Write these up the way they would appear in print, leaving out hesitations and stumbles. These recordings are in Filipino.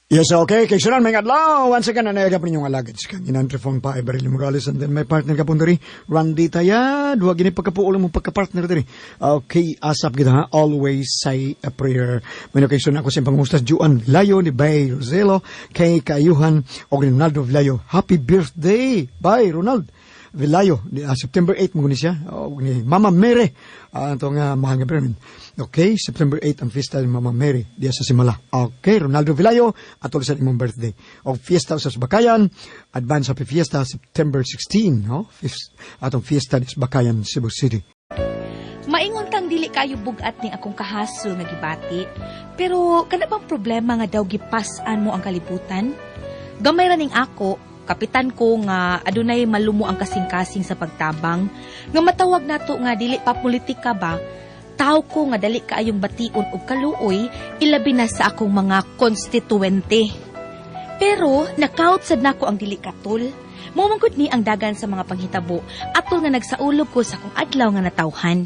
Yes, okay. Kay Sunan, may adlaw. Once again, nanayaga pa ninyong alagad. Kang inantrefong pa, Beryl Morales, and then my partner ka po dari, Randy Tayad. Huwag gini pagkapuulo mo pagka-partner dari. Okay, asap kita ha. Always say a prayer. May kay Sunan ako siyang pangumustas, Juan Vilayo, ni Bay Roselo, kay Kayuhan, o Ronaldo Vilayo. Happy birthday! Bye, Ronald Vilayo. September 8 mo siya. Ni Mama Mary. Itong mahal nga pero. Okay, September 8 ang fiesta ni Mama Mary diya sa Simala. Okay, Ronaldo Vilayo, atol sa imong birthday. O fiesta sa Bakayan, advance happy fiesta September 16, no? Atong fiesta sa Bakayan, Cebu City. Maingon kang dili kayo bugat ning akong kahasol nga gibati. Pero kana bang problema nga daw gipasan mo ang kalibutan? Gamay ra ning ako, kapitan ko nga adunay malumo ang kasing-kasing sa pagtabang, nga matawag nato nga dili pa politika ba? Tao ko nga dali kaayong bation og kaluoy, ilabi na sa akong mga konstituwente. Pero nakaut sad nako ang dili katul. Momangkod ni ang dagan sa mga panghitabo atol nga nagsaulob ko sa akong adlaw nga natawhan.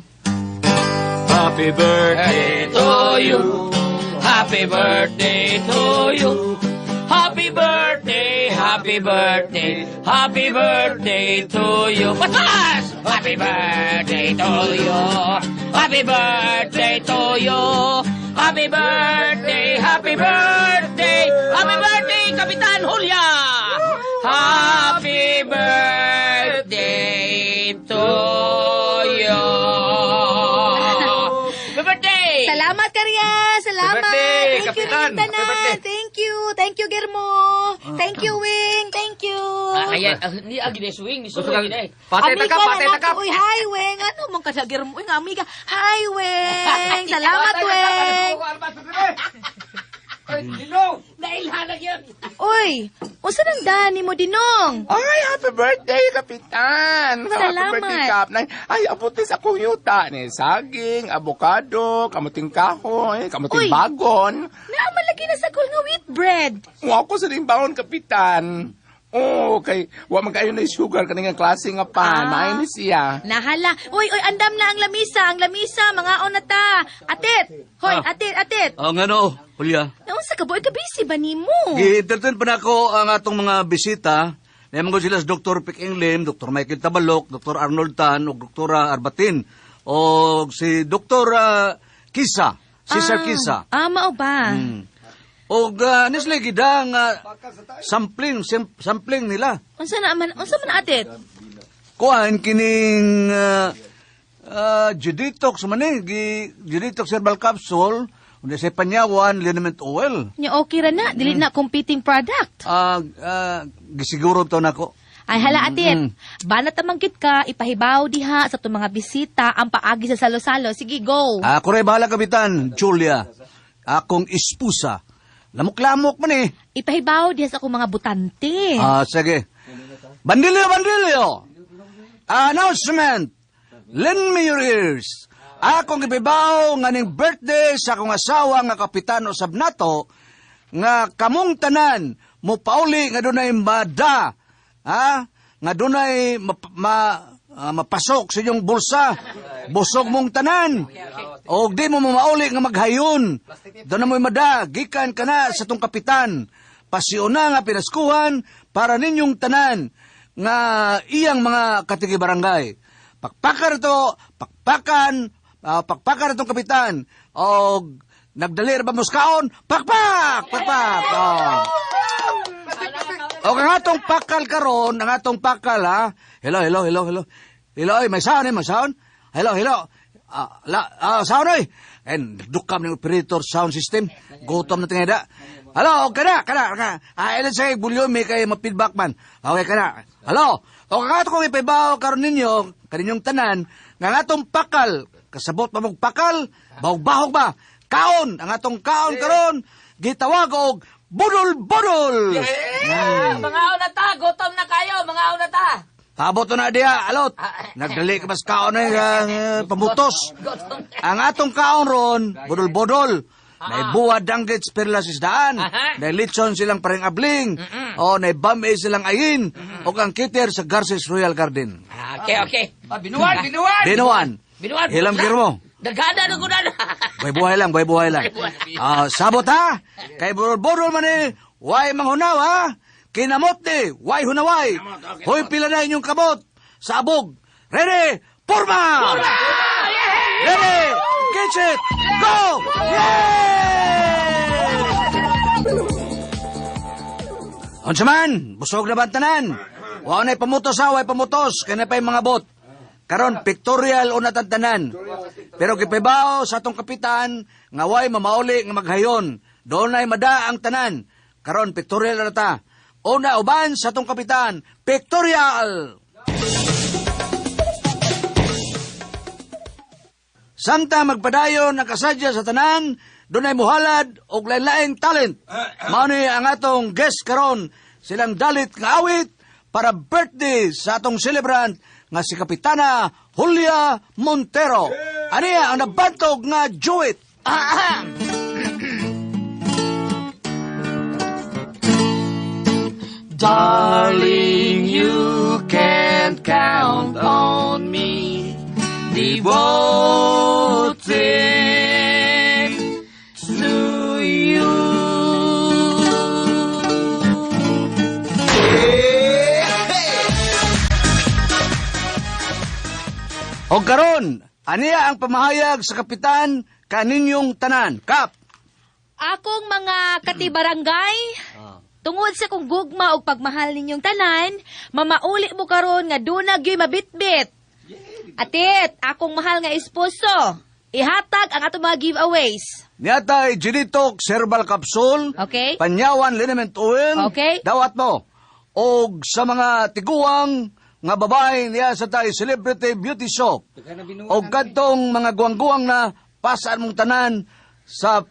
Happy birthday to you. Happy birthday to you. Happy birthday, happy birthday, happy birthday to you. Patas! Happy birthday to you. Happy birthday to you. Happy birthday, happy birthday, happy birthday, Kapitan Julia. Happy birthday to you. Happy birthday! Salamat Karya! Salamat! birthday, Thank you Kapitan. rin tanan. Happy birthday. Thank you Germo! Thank you Wing! Thank you! Ayan, hindi agi na swing, ni swing na eh. Patay Amiga takap, patay na takap. nato. Uy, hi Wing! Ano mong ka sa Germo? Uy, nga amiga. Hi Wing! Salamat Wing! Nailhanag yun. Uy! Unsa nang dani mo dinong? Ay, happy birthday, Kapitan! Salamat. Happy birthday, Kapnay. Ay, abutis akong yuta ni saging, abokado, kamuting kahoy, kamuting Uy. bagon. Naaman lagi na sa nga wheat bread. Wa ko sa limbangon, Kapitan. Oh, kay wa magayon na sugar kaning klase nga pa. Naay ni siya. Nahala. Uy, andam na ang lamisa, mga onata. Atit! Hoy, atit! Ang ano, Julia, Naunsa ka boy, kabisi ba nimo? gi-entertain pa na ako ang atong mga bisita. Naman ko sila si Dr. Pik Lim, Dr. Michael Tabalok, Dr. Arnold Tan, o Dr. Arbatin, o si Dr. Kisa, Cesar Kisa. Mao ba? O nisli gida nga sampling nila. Unsa man atit? Kuhaan kining G-Detox man G-Detox herbal capsule, unya sa panyawan, liniment oil. Nya okay ra na, dili na competing product. Gisiguro to nako. Ay hala atit. Banat tamanggit ka, ipahibaw diha sa itong mga bisita ang paagi sa salo-salo. Sige, go. Ako rin bahala, Kapitan. Julia, akong ispusa. Lamok-lamok man eh. Ipahibaw diha sa akong mga butante. Sige. Bandilyo! Announcement! Lend me your ears. Akong ipibaw nga ning birthday sa akong asawa nga Kapitan Usab nato nga kamong tanan mo pauli nga dunay mada. Nga dunay mapasok sa inyong bulsa. Busog mong tanan. O di mo mauli nga maghayon. Doon na mo'y mada, gikan ka na sa tong kapitan. Pasiuna nga pinaskuhan para ninyong tanan nga iyang mga katigi-barangay. Pakpakan itong kapitan. O nagdalir ba muskaon? Pakpak! O ang atong pakal karon, ang atong pakal ha. Hello. Hello, may sound? Hello. Sound oy. And dukam ng operator sound system. Gutom na tingada. Hello, kada. Ilan sa bulyo may kay ma-feedback man. Okay, kada. Hello. O ang atong ipibaw karon ninyo, kaninyong tanan, nga atong pakal, kasabot pa mong pakal, bahog ba? Kaon, ang atong kaon karon, gitawag og budol. Mga unata, gutom na kayo, mga unata. Tabot na diya, alot. Nagdali ka mas kaon na pamutos. Ang atong kaon ron, budol. Nay buwad danggit perlas isdaan. Nay litson silang pareng abling. O nay bame silang ayin. O ang kiter sa Garces Royal Garden. Okay. Binuan. Hilam girmo. Dagada na gunan. Buhay lang. Sabot ha. Kay burol man eh. Way manghunaw, ha? Kinamot ni, way hunaway. Hoy, pila na inyong kamot sa abog. Ready? Porma! Ready? Catch it! Go! Yeah! Unsa man, busog na bantanan. Wa na'y pamutos ha, way pamutos. Kaya na pa yung mga bot. Karon pictorial o natantanan. Pero gipibao sa atong kapitan, nga way mamauli nga maghayon. Doon ay mada ang tanan. Karon pictorial na ta. Una uban sa atong kapitan, pictorial! Samtang magpadayon ang kasadya sa tanan, doon ay muhalad og lain-laing talent. Mao ni ang atong guest karon, silang dalit nga awit para birthday sa atong celebrant nga si Kapitana Julia Montero. Aniya ang nabantog nga Jewit. Darling, you can count on me, devoted to you. O karon, aniya ang pamahayag sa kapitan kaninyong tanan. Kap! Akong mga katibarangay, tungod sa kong gugma o pagmahal ninyong tanan, mamauli mo karon nga dunag yo'y mabitbit. Atit, akong mahal nga esposo, ihatag ang atong mga giveaways. Niyatay Genitok Herbal Capsule, Okay? Panyawan Liniment Oil, Okay. dawat mo. O sa mga tiguang nga babae niya sa tayo Celebrity Beauty Soap. O kadtong mga guwang-guwang na pasaan mong tanan sa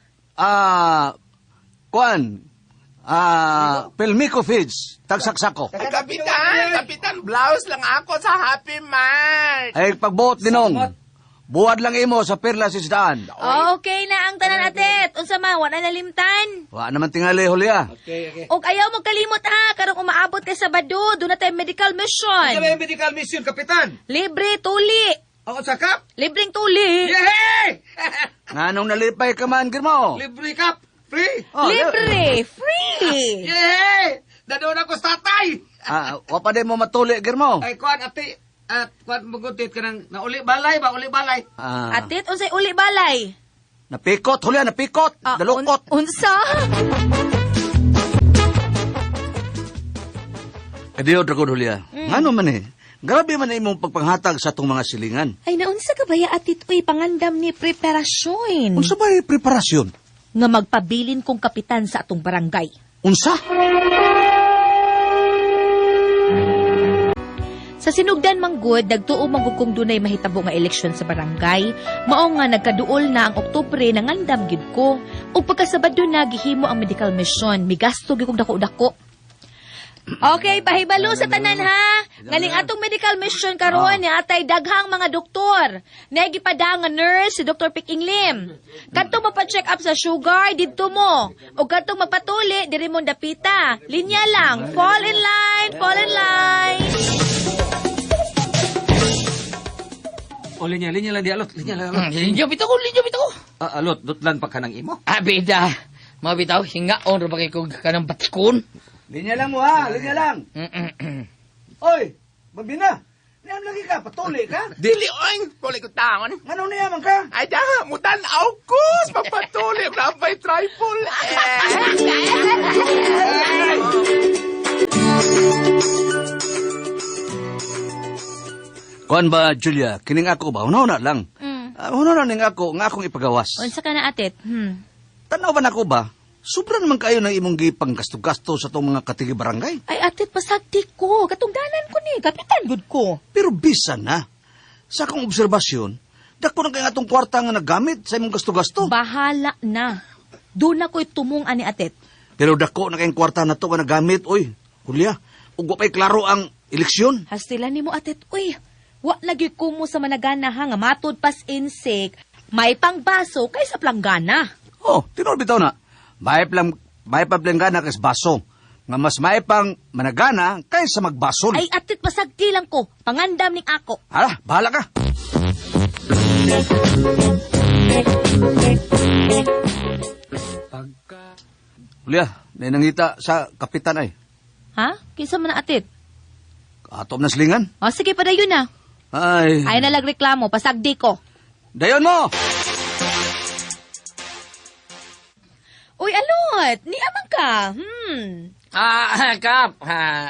Pelmico Feeds, tagsaksako. Kapitan, blouse lang ako sa Happy Mart. Ay pagbuot dinong. Buwad lang imo sa Perlas Isdaan. Okay na ang tanan atit. Unsa man, wala na limtan. Wa naman tingali, Julia. Og ayaw mo kalimot ha, karong umaabot kay Sabado, doon na tayo medical mission. May medical mission, Kapitan. Libre tuli. Ako sakap. Libreng tuli. Yehey! Nganong nalipay ka man, Girmo? Libre kap. Free. Oh, Libre. Free. Yehey! Dadon ako sa tatay. Wa pa din mo matuli, Girmo. Ay, kuan, ate. At kuan, magutit ka ng nauli balay ba? Uli balay. Atit, unsay uli balay? Napikot, Julia, napikot. Dalukot. Unsa? Kadiyo, Dragon Julia. Ngano man eh. Grabe man imong pagpanghatag sa atong mga silingan. Ay, naunsa ka ba ya atit, uy, pangandam ni preparasyon. Unsa ba preparasyon? Nga magpabilin kong kapitan sa atong barangay. Unsa? Sa sinugdan manggod, nagtuo manggugkong dunay mahitabo nga eleksyon sa barangay. Mao nga nagkaduol na ang Oktubre na ngandam gyud ko. Ug pagkasabado na gihimo ang medical mission, migasto gyud kog dako-dako. Okay, pahibalo sa tanan ha. Nganing atong medical mission karon ni atay daghang mga doktor. Nagipada nga nurse si Dr. Piking Lim. Kadtong mapa-check up sa sugar didto mo. Ug kadtong mapatuli diri mo dapita. Linya lang, fall in line, fall in line. O, linya lang di alot. Linya lang. Linjo bitaw ko. Alot, dutlan pa ka ng imo. Bida. Mga bitaw, hingaon ro bagay ko kanang batikon. Linya lang mo ha, linya lang. Oy, mabina. Niyan lagi ka, patuli ka. Dili oing, puli ko taon. Ngano niya man ka? Ay, daha, mutan aukus, papatuli, rapay trifle. Kuan ba, Julia, kining ako ba? Una lang. Una ning ako, nga akong ipagawas. Unsa ka na atit? Tanaw ba nako ba? Sobra naman kayo na imong gipang gasto-gasto sa tong mga katigi barangay. Ay atit pasagti ko, katungdanan ko ni, kapitan gud ko. Pero bisan na. Sa akong obserbasyon, dako na kay atong kwarta nga nagamit sa imong gasto-gasto. Bahala na. Doon ako'y tumong ani atit. Pero dako na kay kwarta na to nga nagamit, oy. Julia, ug wa pay klaro ang eleksyon. Hastilan ni mo atit, uy. Wa lagi ko mo sa managana ha, nga matod pas insik. May pangbaso kaysa planggana. Oh, tinol bitaw na. May planggana kaysa baso. Nga mas may pang managana kaysa magbasol. Ay atit pasagti lang ko, pangandam ning ako. Hala, bahala ka. Julia, nangita sa kapitan ay. Ha? Kinsa man na atit? Atom na silingan. O sige pa dayon na. Ay. Ay nalagreklamo, pasagdi ko. Dayon mo! Uy, alot! Ni amang ka. Kap,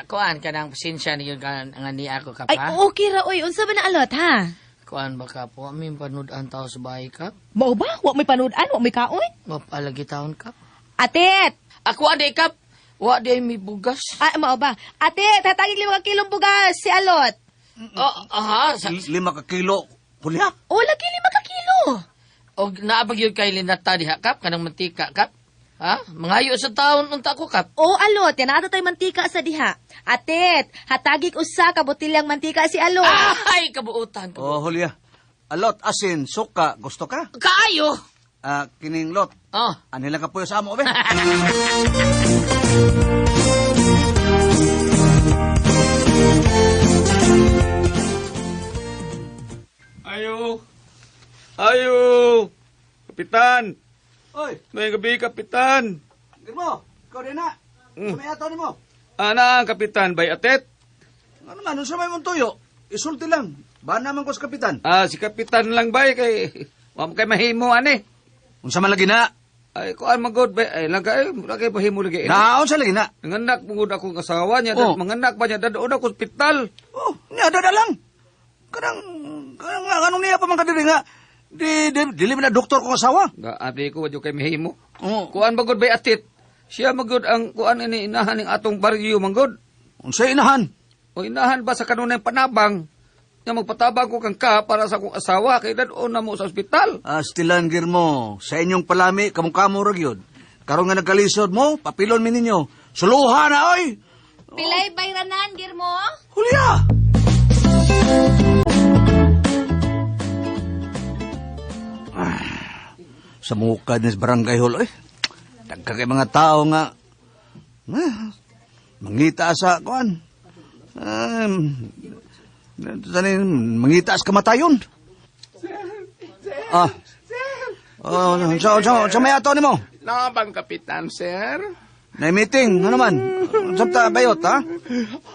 kuan ka ng pasensya niyo nga ni ako, Kap, Ay, ha? okay ra, uy. Unsa ba na alot, ha? Kuan ba, Kap? Wa may panudan tao sa bahay, Kap? Mao ba? Wa may panudan, wa may kaon? Wa palagi taon, Kap? Atit! Ako ade, Kap. Wa di may bugas. Ah, mao ba? Atit, tatagig 5 kilong bugas si alot. Aha, 5 ka kilo. Hulya? O, lagi 5 ka kilo. og naabag yun kay linata diha, Kap, kanang mantika, Kap. Ha? Mangayo sa taon unta ko, Kap. O, alot, yan ato tayo mantika sa diha. Atit, hatagig usa ka botilyang mantika si alot. Ay, kabuutan. Oh, Hulya. Alot, asin, suka. Gusto ka? Kaayo! Kining lot. Oh. Anila ka po sa amo, be. Ayo. Ayo. Kapitan. Oy, May gabi, Kapitan. Girmo, ikaw din na. Sumaya ni mo. Ana, Kapitan, bay atet. Ano man, sa may mong tuyo? Isulti lang. Ba naman ko sa kapitan? Si Kapitan lang bay kay... Wa mo kay mahimo, ani. Unsa man lagi na? Ay, kuan magod bay. Ay, lagay mahimo lagi. Naon sa lagi na? Nanganak mo gud akong asawa niya. Oh. Manganak ba niya? Dadoon ako hospital. Oh, niya, dada lang. Kanang anong niya pa man kadiri nga? Dili man na doktor kong asawa. Ate ko, wadyo kay mahimo. Oh, Kuan magod bay atit. Siya magod ang kuan ini inahan ng atong baryo magod. unsa inahan? O inahan ba sa kanunay panabang? Nga magpatabang ko kang ka para sa akong asawa kay dadoon na mo sa ospital. Stilan Girmo, sa inyong palami, kamukamo ra gyud. Karon nga nagkalisod mo, papilon mi ninyo. Suluhan na, oy! Pilay bayranan, Girmo? Hulya! Sa mukad ni barangay hall, eh. Dagka kay mga tao nga, mangita sa, kuan. Mangita sa kamatayon. Sa may ato ni mo? Nabang Kapitan, sir? Na meeting, ano man? Sabta bayot, ha?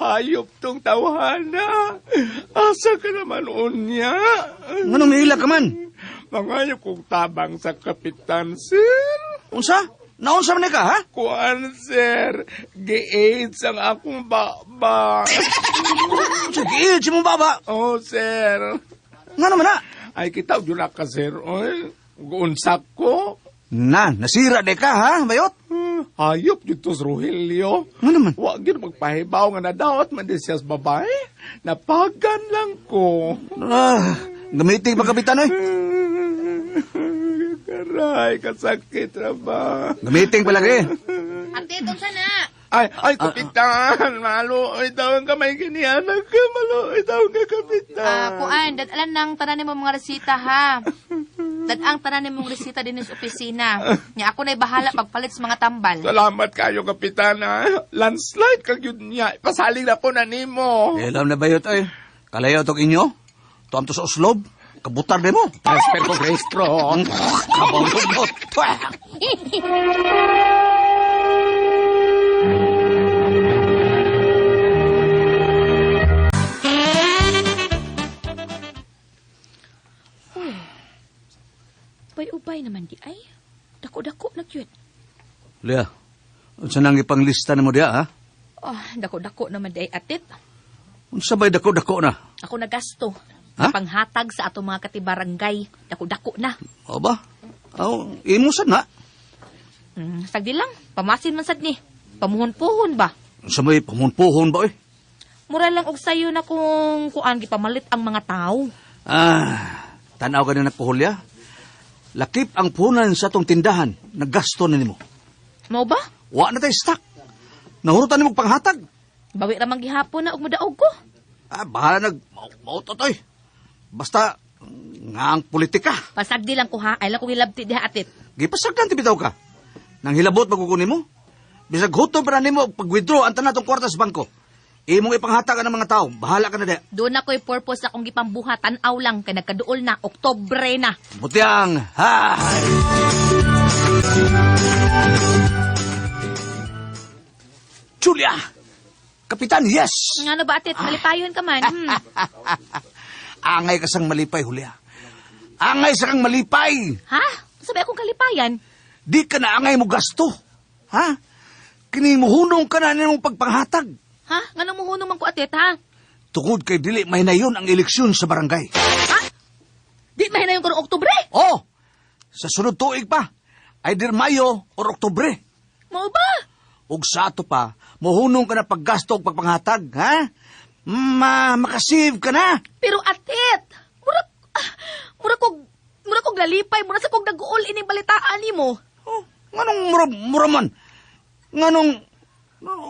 Hayop tong tawhana. Asa ka naman unya? Anong nihila ka man? Mangayo kong tabang sa Kapitan, sir. Unsa? Naunsa man ka, ha? Kuan, sir. Gi-AIDS ang akong baba. Sige, si mong baba. Oh, sir. Nga naman, ha? Ay, kita yun na ka, sir. Oy, guunsak ko. Nasira de ka, ha? Bayot? Hayop dito sa Rogelio. Nga naman. Huwag yun magpahibaw nga nadawat man din siya sa babae. Napagan lang ko. Gamitin pa kapitan, eh. Karay, kasakit na ba? Gamitin pa lagi. Atit, unsa na? Ay, kapitan, maluoy daw ang kamay kinianak ka, maluoy daw ang kapitan. Kuan, dadalan ng tanan mo mga resita, ha? Dadang tanan mong resita din sa opisina. Nya ako na'y bahala pagpalit sa mga tambal. Salamat kayo, kapitan, ha? Landslide kag yun niya. Pasaling na po na nimo. Alam na bayot, eh. Kalayo ito inyo. Tuam to sa uslob. Kabutar de mo. Transfer ko, Grace Pro. Kabang tugot. Ubay-ubay naman di ay. Dako-dako na cute. Lia, unsa nang ipanglista mo diya, ha? Dako-dako naman di ay atit. Unsa ba'y dako-dako na? Ako nagasto. Ha? Panghatag sa ato mga katibarangay. Dako-dako na. O ba? Imusan na. Sagdi lang. Pamasin man sad ni. Pamuhon-puhon ba? Unsa may pamunpuhon ba, eh? Mura lang og sayo na kung kuan gipamalit ang mga tao. Tanaw ka na nagpuhulya. Lakip ang punan sa tong tindahan. Naggasto na nimo. Mao ba? Wa na tayo stock. Nahurutan nimo panghatag. Bawi ra man gihapon na og mudaog ko. Bahala mautotoy. Basta, nga ang politika. Pasagdi lang ko ha. Ay lang ko hilabti diha atit. Gipasagdan ti bitaw ka. Nang hilabot magkukunin mo. Bisag hutom pa na nimo pag-withdraw ang tanatong kwarta sa bangko. Imong ipanghatagan ng mga tao. Bahala ka na de. Doon ako'y purpose akong gipambuhat. Tanaw lang kay nagkaduol na. Oktobre na. Butiang, ha! Julia! Kapitan, yes! Ano ba, atit? Malipayon ka man. Angay ka sang malipay, Julia. Angay sa kang malipay. Ha? Sabi akong kalipayan. Di ka na angay mo gasto. Ha? Kinimuhunong ka na niyong pagpanghatag. Ha? Nga nang muhunong man ko, atit, ha? Tungod kay dili may na yun ang eleksyon sa barangay. Ha? Di mahina yung karong Oktubre? Oh! Sa sunod tuig pa, either Mayo or Oktubre. Mao ba? Ug sa ato pa, muhunong ka na paggasto og pagpanghatag, ha? Makasave ka na. Pero atit, mura kog lalipay, mura sa kog nag-uol ining balitaan nimo. Oh, nganong muraman? Nganong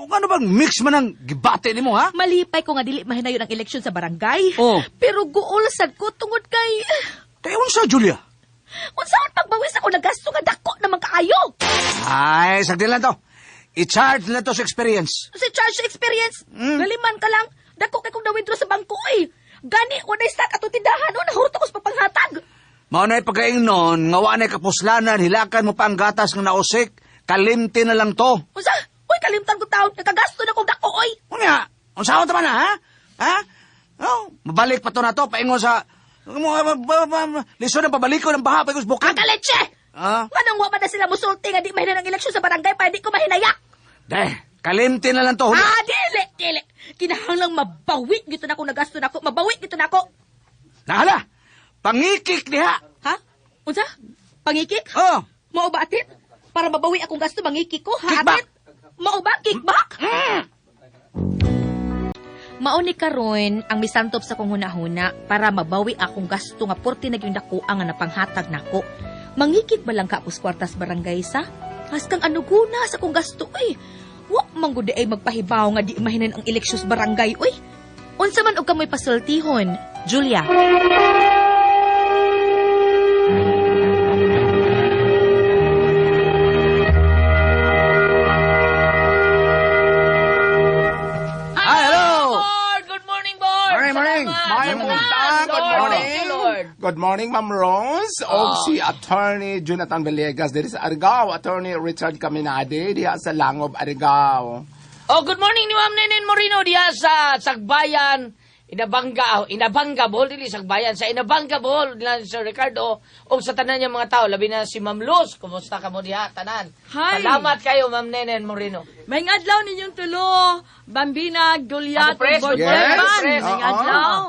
bang mix man ang gibate nimo, ha? Malipay ko nga dili mahinayon ang eleksyon sa barangay. Oh. Pero guol sad ko tungod kay Tayon sa Julia. unsaon pagbawis ako nagasto nga dako naman kaayo. Ay, sagdi lang to. I-charge na to sa experience. Si charge experience, galiman ka lang. Dako kay kog na-withdraw sa bangko eh. Gani unay stock ato tindahan no nahurot ako sa papanghatag. Mao na'y pagkaingnon, nga wa na'y kapuslanan, hilakan mo pa ang gatas nga nausik, kalimti na lang to. Unsa? Uy kalimtan ko taon nakagasto na kog dako oy. Unya, unsaon ta man ha? Ha? Oh, mabalik pa to na to, paingon sa lisod na pabalik ko ng baha, paingos bukid. Kagaletse! Ah? Manang wa man na sila musulti nga di mahina ng eleksyon sa barangay pa di ko mahinayak. Kalimti na lang to. Dili. Kinahanglang mabawi gito na ako nagasto na ako. Mabawi gito na ako. Nahala, pangikik diha. Ha? Unsa? Pangikik? Oh, Mao ba atit? Para mabawi akong gasto mangikik ko, ha Kickback. atit? Mao ba? Kickback? Mao ni karon ang misantop sa kong hunahuna para mabawi akong gasto nga porti na gyud dako ang napanghatag nako. Mangikik ba lang ka apos kwartas barangay sa? Haskang ano guna sa kong gasto eh. Wa man gud ay magpahibaw nga di mahinan ang eleksyon sa barangay oy. Unsa man og kamoy pasultihon, Julia? hello. Good morning, board! Morning. Good morning. Lord. Good morning, Ma'am Rose. O si Attorney Jonathan Villegas diri sa Argao. Attorney Richard Caminade diha sa Langob, Argao. Oh, good morning ni Ma'am Nenen Moreno diha sa Sagbayan, Inabanga Bohol, dili Sagbayan, sa Inabanga Bohol, nila Sir Ricardo, o sa tanan niya mga tao, labi na si Ma'am Luz. Kumusta ka mo diha, tanan? Hi. Salamat kayo, Ma'am Nenen Moreno. May adlaw ninyong tulo, Bambina, Goliath, Ako, Pres, Born yes. Ban. Pres. May adlaw.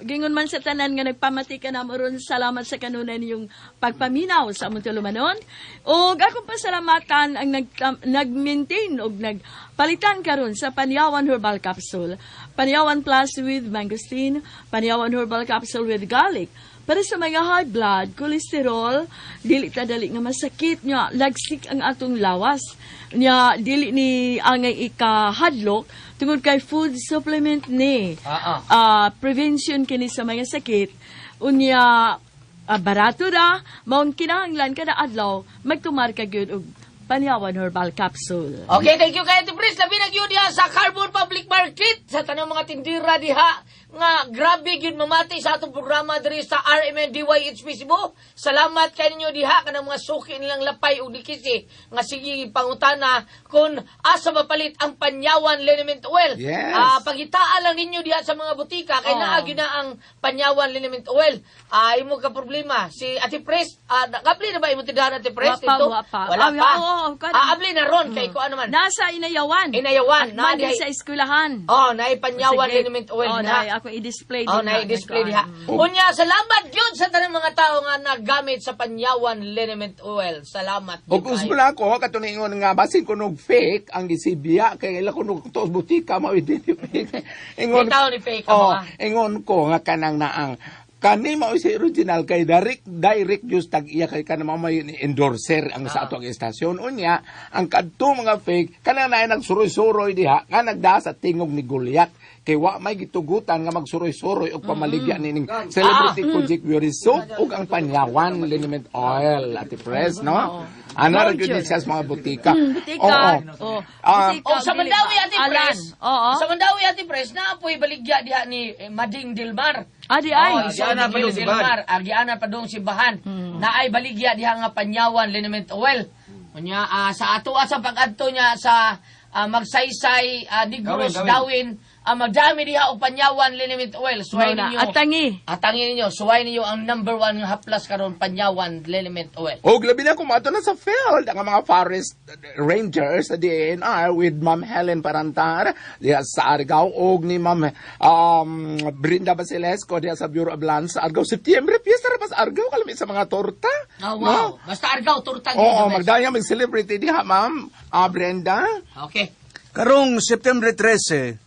Gingon man sa tanan nga nagpamati ka na maron, salamat sa kanunay niyong pagpaminaw sa among tulumanon. O akong pasalamatan ang nag-maintain o nagpalitan karon sa Panyawan Herbal Capsule. Panyawan Plus with mangosteen, Panyawan Herbal Capsule with garlic. Para sa mga high blood, cholesterol, dili ta dali nga masakit nya, lagsik ang atong lawas. Nya dili ni angay ikahadlok tungod kay food supplement ni. Prevention kini sa mga sakit. Unya barato ra, maong kinahanglan kada adlaw magtumar ka gyud og Panyawan Herbal Capsule. Okay, thank you kayo, Pres. Labi na yun diha sa Carbon Public Market, sa tanang mga tindira diha, nga grabe yun mamati sa atong programa diri sa RMNDYHP Cebu. Salamat kayo ninyo diha, kanang mga suki nilang lapay o dikisi, nga sige pangutana kung asa mapalit ang Panyawan Liniment Oil. Yes. Pagitaan lang ninyo diha sa mga butika, kay naagyo na ang Panyawan Liniment Oil. Imo ka problema. Si Ate Pres, nakapli na ba imo tindahan, Ate Pres? Wapa. Wala pa. Oo, Abli na ron, kay ko ano man. Nasa Inayawan. Inayawan. At mandi sa eskwelahan. Oh, naipanyawan Sige. liniment oil Oh, na. ako i-display Oh, din. na-display diha. Unya, salamat yun sa tanang mga tao nga naggamit sa panyawan liniment oil. Salamat. O yun kung kayo. sila ko, katuningon nga, basin ko nung fake, ang gisibya, kaya ila ko nung tos butika, ma-identify. May tao ni fake ka mo, ah. ingon ko nga kanang naang, kani mo si original kay direct use tag iya kay kanang may endorser ang sa atong istasyon unya ang kadto mga fake kanang naay nagsuroy-suroy diha nga nagda sa tingog ni Goliath kay wa may gitugutan nga magsuroy-suroy og pamaligya nining celebrity project beauty soap ug ang Panyawan liniment oil Ate Pres no ana ra gyud siya sa mga butika Butika. Oo. Oh, sa Mandawi Ate Pres. Oo. Sa Mandawi Ate Pres na apoy baligya diha ni Mading Dilmar. Adi ay. Oh, Giana pa dong simbahan. Giana pa dong simbahan. Naay baligya diha nga Panyawan liniment oil. Unya sa ato sa pag-adto niya sa magsaysay, Negros, Gawin. Dawin, magdami diha og Panyawan, Liniment Oil. Suway Mao na, ninyo. atangi. Atangin ninyo, suway ninyo ang number 1 nga haplas karon Panyawan, Liniment Oil. Og labi na kumato na sa field ang mga forest rangers sa DNR with Ma'am Helen Parantar diha sa Argao og ni Ma'am Brinda Basilesco diha sa Bureau of Lands sa Argao. September, piyesta ra pa sa Argao kalami sa mga torta. Oh, wow. Basta Argao, turtang. Oo, magdaya mag-celebrity diha, Ma'am Brenda. Okay. Karong September 13,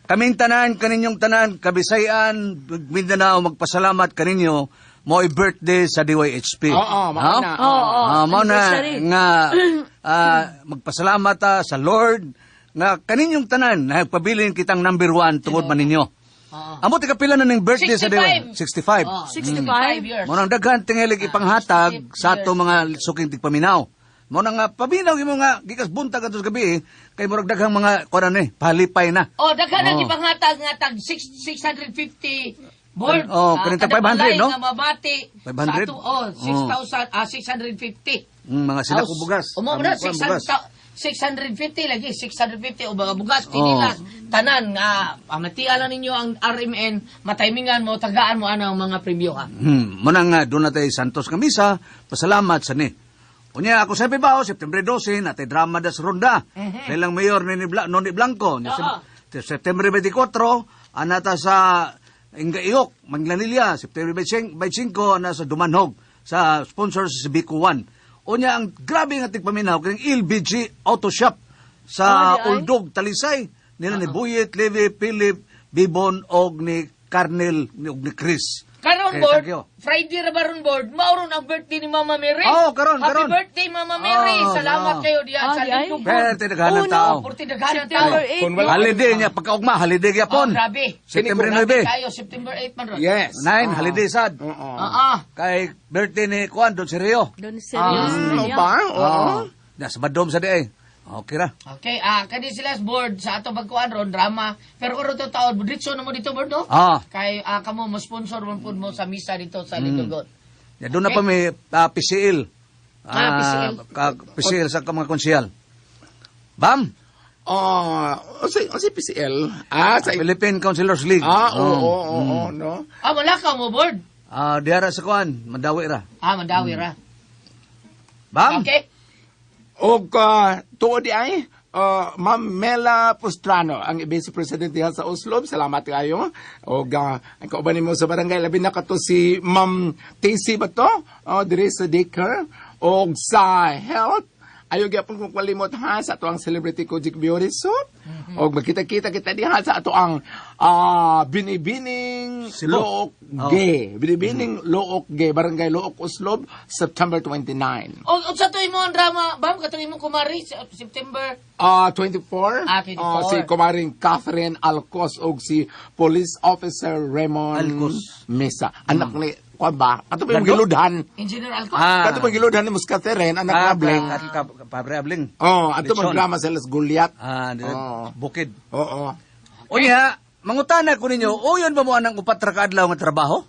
kaming tanan, kaninyong tanan, Kabisayan, Mindanao, magpasalamat kaninyo, mo birthday sa DYHP. Oo, mao na. Oo, Mao na anniversary. nga magpasalamat sa Lord nga kaninyong tanan nagpabilin kitang number 1 tungod man ninyo. Amo tika pila na ning birthday sa 65. 65. Oh, 65 years. Mo nang daghan tingali ipanghatag sa ato mga suking tigpaminaw. Mo nang nga paminaw imo nga gikas buntag atos gabi kay murag daghang mga kuan ni palipay na. Oh, daghan ang Oh. ipanghatag nga tag 650 board. Oh, kanita 500, no? Nga mabati. 500? Sa ato, 6,650. Mga sila ko bugas. Umo Ang na, kuan bugas. 650 lagi, 650 o mga bugas, tinilas, tanan, amatian lang ninyo ang RMN, mataymingan mo, tagaan mo anang mga premyo ha. Muna nga, doon natin Santos Kamisa, pasalamat sa ni. Unya, ako sa Pibao, September 12, natay drama das Ronda. Kailang mayor ni Noni Blanco. September 24, anata sa Ingayok, Manglanilla. September 25, ana sa Dumanhog, sa sponsors sa Bico 1. Unya, ang grabe nga tigpaminaw, kanyang LBG Auto Shop sa di ay? Uldog, Talisay. Nila ni Buyet, Levi, Philip, Bibon, og ni Carnel, og ni Chris. Karon Okay, board, thank you. Friday ra baron board, mauron ang birthday ni Mama Mary. Oh, karon. Happy birthday Mama Mary. Oh, Salamat oh. kayo diyan sa di ay? Lindog. Pero tinaghan ng tao. Purti daghan ng tao. September 8 Kung wala- Holiday niya, pagkaugma, holiday Oh, yapon. grabe. September Grabe 9. kayo, September 8 man ron. Yes. 9, holiday sad. Oo. Kay birthday ni Juan, doon si Rio. Doon serious Ano niya. ba? Oo. Nasa Badom sa di ay. Okay ra. Okay, kani sila sa board sa ato pagkuan ron drama. Pero oro to taon, budritso na mo dito board no? Ah, Kay kamo mo sponsor mo pud mo sa misa dito sa Lindogon. ya, doon na pa may PCL. PCL. PCL sa mga konsyal. Bam! Si PCL. Sa Philippine Councilors League. oo, no. Wala ka mo board. Diara sa Kuan, Mandawi ra. Mandawi ra. Bam! Okay. Og tuod di ay Ma'am Mela Pustrano, ang Vice President diha sa Oslo. Salamat kayo. Og ang kauban nimo sa barangay labi na kato si Ma'am TC ba to? Diri sa daycare og sa health. Ayaw gyapon kong kalimot ha sa ato ang Celebrity Kojic Beauty Soup. Og magkita-kita kita diha sa ato ang Binibining Sibo. Look Gay. Binibining Look Gay, Barangay Look Oslob, September 29. O sa to imo ang drama, bam katong imo kumari sa September 24. 24. Si Kumaring Catherine Alcos o si Police Officer Raymond Alcos. Mesa. Anak ni, kuwan ba? Kato pa yung Lando? giludhan. Engineer Alcos. Kato pa yung giludhan ni Mus Catherine, anak na Bling. Pabre Abling. Ato Lechon. magdrama sa Las Goliath. Bukid. Oo. Unya, mangutana ko ninyo, uyon ba mo anang upat ra ka adlaw nga trabaho?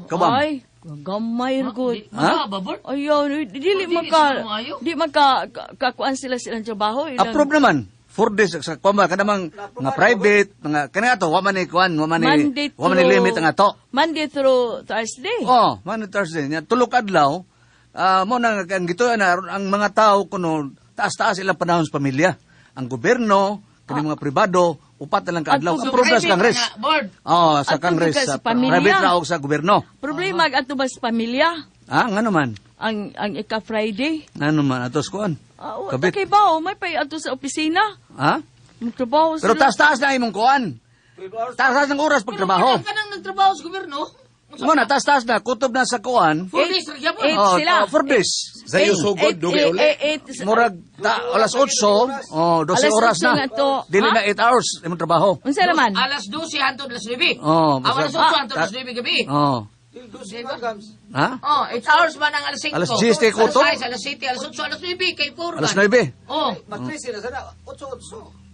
Kabam. Ay, gamay good. Ha? Ba board? Ayaw, dili Hindi sila maka, maayo. di maka, kakuan sila silang trabaho. Approve naman. 4 days sa kwama kanamang nga private, mga kanina to, wa man ni kuan, wa man Monday ni limit ang ato. Monday through Thursday. Oh, Monday Thursday. Nya tulok adlaw, mo nang ang gito na ang mga tao kuno taas-taas ilang panahon sa pamilya. Ang gobyerno, kani mga pribado, upat na lang ka adlaw. At Approve na sa Congress. Board. Oh, sa At Congress, tungkol sa sa pamilya. private na o sa gobyerno. Problema ato ba sa pamilya? Nga naman. Ang ika-Friday. Nga naman, atos kuan. Kabit. Takay ba, may pay ato sa opisina. Ha? Magtrabaho Pero sila. taas-taas na imong kuan. Taas-taas ng oras pagtrabaho. Ka nang nagtrabaho sa gobyerno? Muna, taas-taas na. Kutob na sa kuan. 4 days ra gyapon. 8 sila. 4 days. Sa iyo sugod, dugi uli. Murag alas 8, 12 Alas oras 8 na. nga to. Dili Ha? na 8 hours imong trabaho. Unsa naman? Alas 12 hangtod alas 9. Oh, Alas basta- 8 hangtod alas 9 gabi. Oh. Ha? 8 hours man ang alas 5. Alas 10 tayo kutob? Alas 6, alas 7, alas 8, alas 9 kay puro. Alas 9. Oh.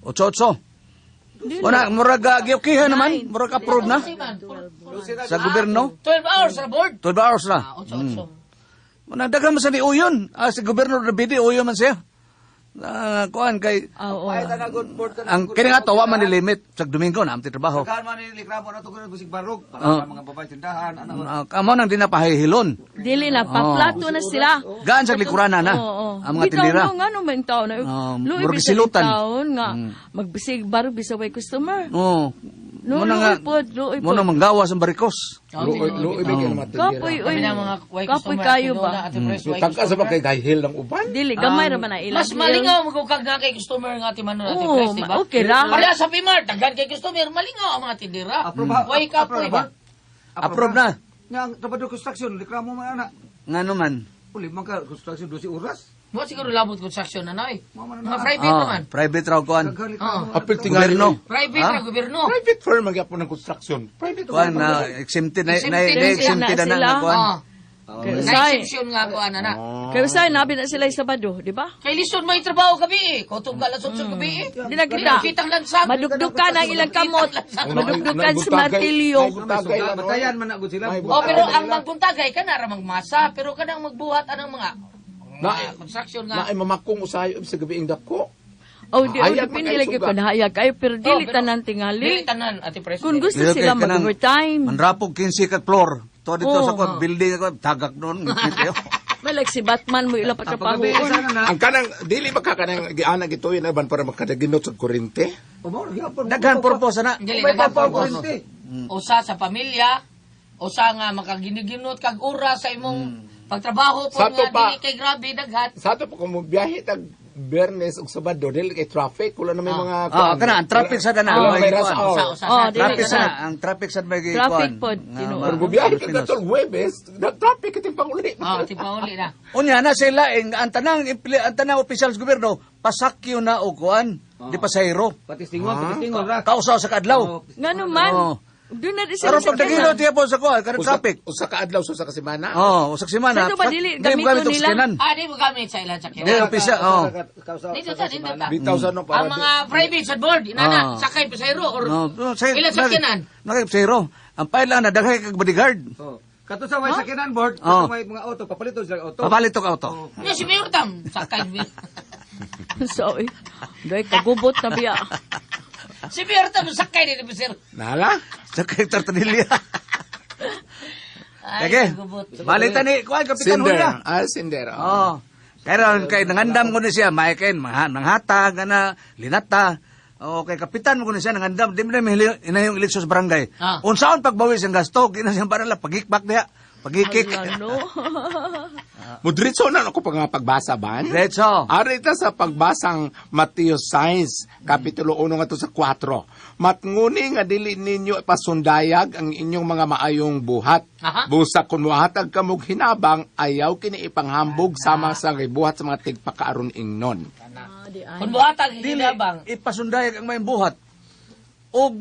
8. Wala, murag giukihan naman. Murag approve na sa gobyerno. 12 hours ra board. 12 hours na. 8. Muna, dagan man sa ni Uyon. Sa gobyerno na bidi, Uyon man siya. Kuan kay Oo. Ay, tanagon, board ka na. ang kini nga to wa man ni limit sa Domingo na amti trabaho. Sagahan man ni likramo na ito kung busig barog. Para Oh. sa mga babae tindahan. Ano. Amo nang di na pahihilon. Dili na, paplato na sila. Gaan sa likuran na Oo. ang mga tindira. Bitaw nga naman taon na. Luoy murag bisag silutan. taon nga. Magbisig baro bisaway customer. Oh. No, Muna nga, luoy muna pod. manggawas ang barikos. Luoy bigyan naman Kapoy, Kami uy. na mga way Kapoy customer, kayo tinuna, ba? Ate Pres, way Tagka sa customer. kay dahil ng uban. Dili, gamay ra man na ilang. Mas malingaw magukag nga kay customer nga ti Manon Ate Oo, Pres, di ba? okay ra. Pareha sa Pimar, daghan kay customer, malingaw ang mga tindira. Way ka po, ba? Approve na. Nga, trabado construction, likramo man ana. Ngano man. Uli, man ka, construction 12 oras. Mo siguro labot construction na noy. Mama Mga na. private naman. Private raw kuan. Daghan likramo. Apil tingali Gobyerno. Private na gobyerno. Private firm magyapon ng construction. Private Kuan na exempted na Exempted exempted na na sila. nga kuan. Oh. Say. Na-exception nga ko ana na. Kaya sa nabi na sila Sabado, di ba? Kay lison may trabaho gabi eh. Kutong ka lasot sa gabi eh. Di na kita. Kitang lansag. Madugdukan ang ilang kamot. Madugdukan sa martilyo. Batayan man na gud sila. Oh, pero ang magbuntagay ka na ramang masa, pero kanang magbuhat anang mga construction nga. Na ay mamakong usayo sa gabi ing dako. Oh, di Hayag depende man kayo lagi suga. ko nahayag kayo, pero dili pero- tanan Dili tingali. tanan Ate Pres. Kung gusto Dili sila kay kanang mag-overtime. Manrapog 15 ka floor. To dito Oo, sa kuan building ako tagak noon. Malag si Batman mo ila Pagabi patrapahoon. sana na. Ang kanang dili ba ka kanang giana gito yun ban para makadaginot sa kurente? Pamor gyapon. Daghan purpose na. Dili May nagapapos. papaporente. Usa sa pamilya, usa nga makaginiginot kag oras sa imong pagtrabaho po Sa to nga pa. dili kay grabe daghan. Sa ato pa kung biyahe tag Bernes ug Sabado dili kay traffic wala na may mga Kana ang traffic sa dana. Wala may may kuan. rasa. Usa Oh, sa dili Traffic ka sa na. ang traffic sa may Traffic kuan. pod, Nga, tinuod. mga Kung biyahe ka Filipinos. katol Huwebes, traffic iting panguli. Oh, tipauli na. Unya na sila ang tanang opisyal sa gobyerno pasakyo na o kuan. Di pasahero. Patistingon ra. Kausaw sa kadlaw. Nga naman. Oo. Doon na di sila Pero pag nagilo tiya po sa kuan, kada traffic. Usa ka adlaw sa kasimana. Oh, usak semana. Sa ito ba, dili, Dili mo gamito gamit og nila? sakyanan. Di mo gamit sa ilang sakyan. Dili opisyal. Oh. Dito ta, dito ta. Bitaw sa no para Ang mga private sa board, inana, Ah. sakay pasahero or No, say ilang sakyanan? Nakipsero. Ang pailan na daghay kag bodyguard. Oh. Kato sa may sakinan board, Oh. kato may mga auto, papalito sila auto. Papalit og auto. Nga si Mayor Tam, sakay. So, doy kagubot na biya. Si Mayor Tam, sakay din ni Pasir. Nala? Sa kay Tartanilla. Ay, Sige. gubot. Balitan ni kuan kapitan Cinder. Hulya. Cinder. Oh. Pero kay nangandam ko ni siya, may kay nanghatag na linata. O kay kapitan mo ko ni siya nangandam, di mo na inayong eleksyon sa barangay. Ah. Unsaon pagbawi siyang gasto, kina siyang para lang pagikbak diha. Pagikik. Ano? Mudritso na ako pag pagbasa ban. Diretso. Arita sa pagbasang Mateo 6, Kapitulo 1 nga to sa 4. Matnguni nga dili ninyo ipasundayag ang inyong mga maayong buhat. Aha. Busa kung muhatag kamog hinabang, ayaw kini ipanghambog sama sa gibuhat sa mga tigpakaaron ingnon. Kung buhatag, Dili hinabang. ipasundayag ang may buhat. Og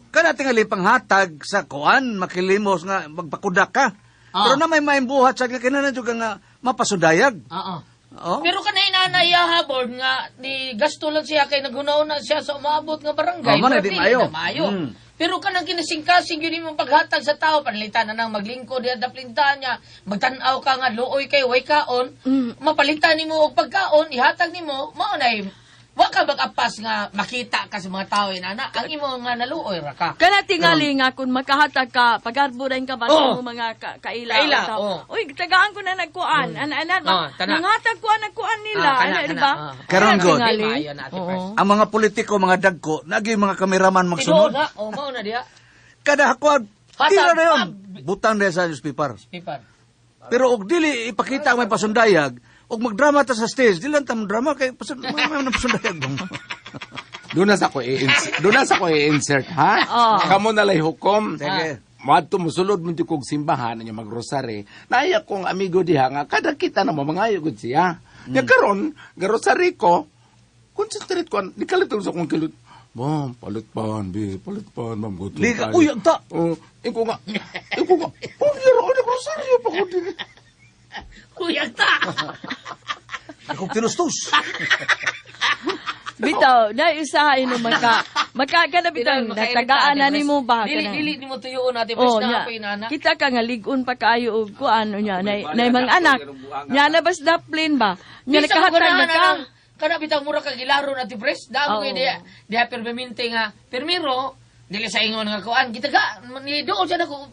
kana tingali panghatag sa kuan makilimos nga magpakudak ka. Pero na may buhat sa kinahanglan jud nga mapasundayag. Oo. Oh. Pero kanay nanaya board nga ni gasto lang siya kay naghunauna siya sa umaabot nga barangay. Oh, man, Pero di dili maayo. na maayo. Mm. Pero kanang kinasingkasing yun yung paghatag sa tao, panalitan na nang maglingkod diya daplinta niya, magtanaw ka nga luoy kay way kaon, mapalitan nimo og pagkaon, ihatag nimo, mao nay wa ka magapas nga makita ka sa mga tao inana, ang imo nga naluoy ra ka. Kana tingali nga kung makahatag ka, pag-arburan ka ba Oo. sa mga kaila. Kaila, o tao. oo. Uy, tagaan ko na nagkuan. Ana-ana Oo, ba? tana. Nanghatag ko nagkuan nila. Kana, Ano, di kana, ba? Karon Kana good. tingali. Maayo na, Ate Pres. Oo. Ang mga politiko, mga dagko, naging mga kameraman Tinuod magsunod. na, mao na diya. Kada hakwag, Hatag, tira na yun. pag. Butang na sa newspaper. Pipan. Pero og dili ipakita ang may pasundayag, og magdrama ta sa stage, dili lang ta drama kay may pasundayag bang. Doon na sa ko i-insert, ha? Oh. Kamo na lay hukom. Sige. Madto musulod mo di kog simbahan nya magrosary. Naya kong amigo diha nga kada kita na mo mangayo gud siya. Nya karon, garosary ko, concentrate ko, di kalito sa kong kilot. Ma'am, palit pan, ma'am, gutom Liga, tayo. uy, agta. Iko nga, oh, yaro, ano rosaryo pa ko din. Kuya ta. Ako tinustos. Bitaw, na isahay no makakana bitaw, natagaan na nimo ba Dili kana? dili nimo tuyoon natin Oh, basta nya. ako inana. Kita ka nga ligon pa kaayo og kuan nya nay mga anak. Nya na bas daplin ba? Nya Bisa ko nakahatag na ganahan ka. kana bitang mura kag ilaro na ti pres. Damo Oo. diha permanente nga permiro dili sa ingon nga kuan kita ga ni doon siya nako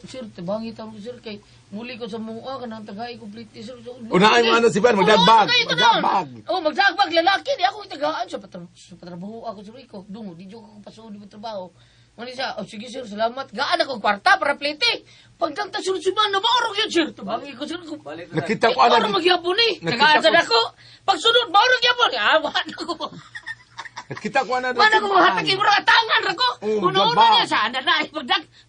sir tabangi ta mo sir kay muli ko sa mua kanang tagay complete sir. Unaay mo ano si Ben, magdagbag. Magdagbag. Oh, magdagbag lalaki di ako itagaan sa patrabaho ako sir ko. Dungo di ko pasud di trabaho. Mani siya, oh sige sir, salamat. Gaan ako kwarta para plete. Pagkanta sunod-sunod na maorog yun sir. Tabangi ko sir. Nakita ko ano. Ano magyapon eh. Nakita Tagaan ko- ako. Pagsunod, maorog yapon. Awan ako. Kita ko ano. Mana ko mahatag yung mga tangan rako. Oh, Una-una magdagbag. niya sana na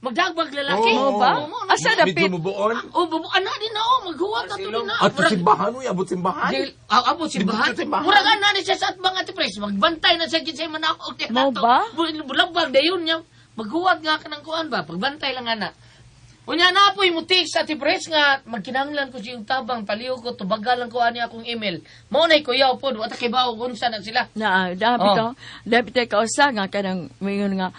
magdagbag lalaki. Oo. Mo ba? Oo, Asa Medyo dapit? mubuon. Oh, bubuan na din na oh. Maghuwag ka tuloy na. At simbahan, uy, abot simbahan. Abot simbahan. Dito sa simbahan. Muragan na ni siya sa mga tipres. Magbantay na siya sa manakaw. Mo ba? Bulabag na yun niya. Maghuwag nga ka ng kuan ba? Pagbantay lang ana. Unya na po yung mutik sa tipres nga. Magkinanglan ko siyang tabang. Paliw ko. Tubagalan ko niya akong email. Maunay ko yaw po. Wata kay bawo kung saan na sila. Na, dapit ka usa nga kanang mayon nga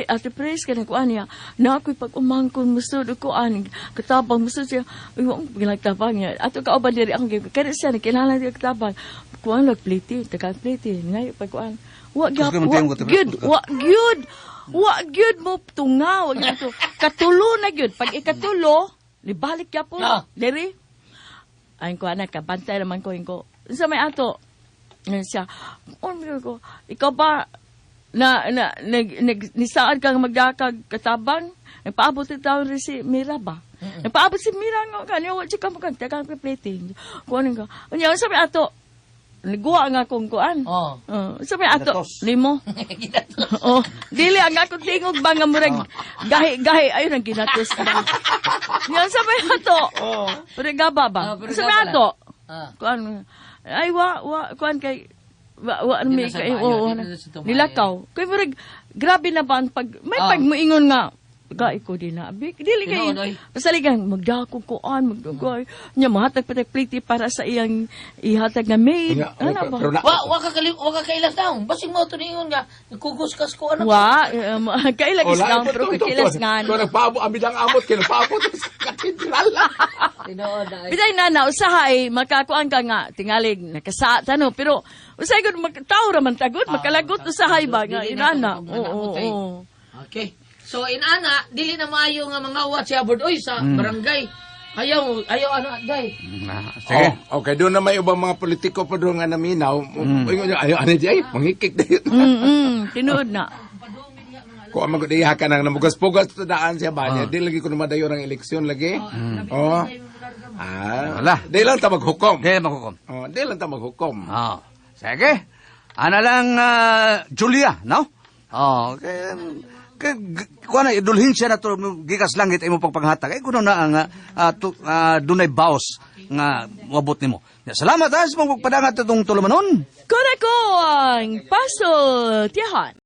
ate pres ka na kuan niya na ako'y pag umangkon musod ko an katabang musod siya yung ginagtabang niya ato ka oban diri ang kaya siya nakilala siya katabang kuan lag pliti taga pliti ngay pag kuan wa gyud wa gyud mo tunga wa gyud to katulo na gyud pag ikatulo libalik ya po Ah. diri ay kuan na kabantay naman ko sa may ato ngayon siya, ko, ikaw ba, nisaan kang magdakag katabang? Nagpaabot yung taon rin si Mira ba? Nagpaabot si Mira nga, kanyo, wala siya ka magkakang plating. Kuhanin ka. Kanya, sabi ato, nagawa nga kong kuan. Oh. Sabi ato, Ginatos. limo. Oh, dili ang akong tingog ba nga murag gahi, ayun ang ginatos. Yan, sabi ato, murag gaba ba? Oh, murag Sabi gaba ato, Ah. kuan ay kuan kay Di mi na sa kay bayo, di na sa tumayo. nilakaw kay murag grabe na ba ang pag may pag moingon nga Gay ko din na. Dili kay Tinood, oy. pasaligan magdako koan magdugoy. Nya mahatag pa pliti para sa iyang ihatag nga maid. Nga, Ano ba? pero na- Wa ka kailas daw. Basing mo to ningon nga. Nagkuguskas ko ano. Wa, kailagis Wala, lang, ito, pero ito, ito. kakilas nga. Kung nagpaabot, ang bidang amot, kinagpaabot sa katedral. Tinood ay. Bitay na, usahay, makakuan ka nga, tingalig, nakasa, ano, pero, usay ko, tao raman tagod, makalagot, usahay ba, nga, Dili na inana. ito, Oo, pagmanakot, eh. oo. Okay. So inana, dili na maayo nga mga uwat siya abord oy sa barangay. Ayaw ano day. Sige. Oh, okay, doon na may ibang mga politiko pa doon nga naminaw. Ayaw, ano di ay, mangikik dahil. Tinuod na. Kung ang mag-iha ka nang namugas-pugas sa daan siya ba niya, di lagi ko na madayo ng eleksyon lagi. Oh. Wala. Di lang ta maghukom. Di makukom. Oh, di lang ta maghukom. Oh. Sige. Ana lang, Julia, no? Oh, kuha na, idulhin siya na to, gikas langit, ay mo pagpanghatag. Ay, kuno na ang dunay baos nga mabot nimo. Salamat, sa mong pagpadangat itong tulumanon. Kura ko ang paso, tiyahan.